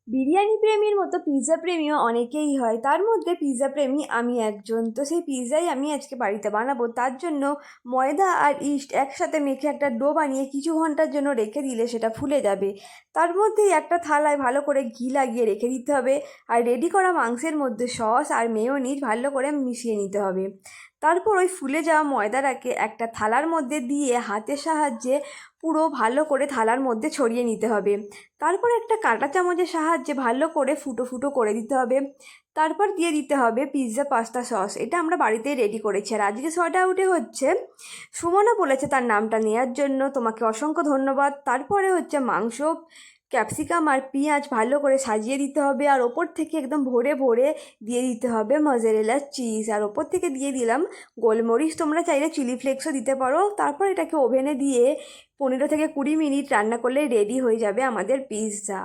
বিরিয়ানি প্রেমীর মতো পিৎজা প্রেমীও অনেকেই হয়, তার মধ্যে পিৎজা প্রেমী আমি একজন। তো সেই পিৎজাই আমি আজকে বাড়িতে বানাবো। তার জন্য ময়দা আর ইস্ট একসাথে মেখে একটা ডো বানিয়ে কিছু ঘন্টার জন্য রেখে দিলে সেটা ফুলে যাবে। তার মধ্যেই একটা থালায় ভালো করে ঘি লাগিয়ে রেখে দিতে হবে, আর রেডি করা মাংসের মধ্যে সস আর মেয়োনিজ ভালো করে মিশিয়ে নিতে হবে। তারপর ওই ফুলে যাওয়া ময়দাটাকে একটা থালার মধ্যে দিয়ে হাতের সাহায্যে পুরো ভালো করে থালার মধ্যে ছড়িয়ে নিতে হবে। তারপর একটা কাঁটা চামচের সাহায্যে ভালো করে ফুটো ফুটো করে দিতে হবে। তারপর দিয়ে দিতে হবে পিৎজা পাস্তা সস। এটা আমরা বাড়িতেই রেডি করেছি। আর আজকে শর্ট আউটে হচ্ছে সুমনা বলেছে তার নামটা নেওয়ার জন্য, তোমাকে অসংখ্য ধন্যবাদ। তারপরে হচ্ছে মাংস, ক্যাপসিকাম আর পেঁয়াজ ভালো করে সাজিয়ে দিতে হবে, আর ওপর থেকে একদম ভরে ভরে দিয়ে দিতে হবে মজারেলা চিজ, আর ওপর থেকে দিয়ে দিলাম গোলমরিচ। তোমরা চাইলে চিলি ফ্লেক্সও দিতে পারো। তারপর এটাকে ওভেনে দিয়ে 15 থেকে 20 মিনিট রান্না করলে রেডি হয়ে যাবে আমাদের পিৎজা।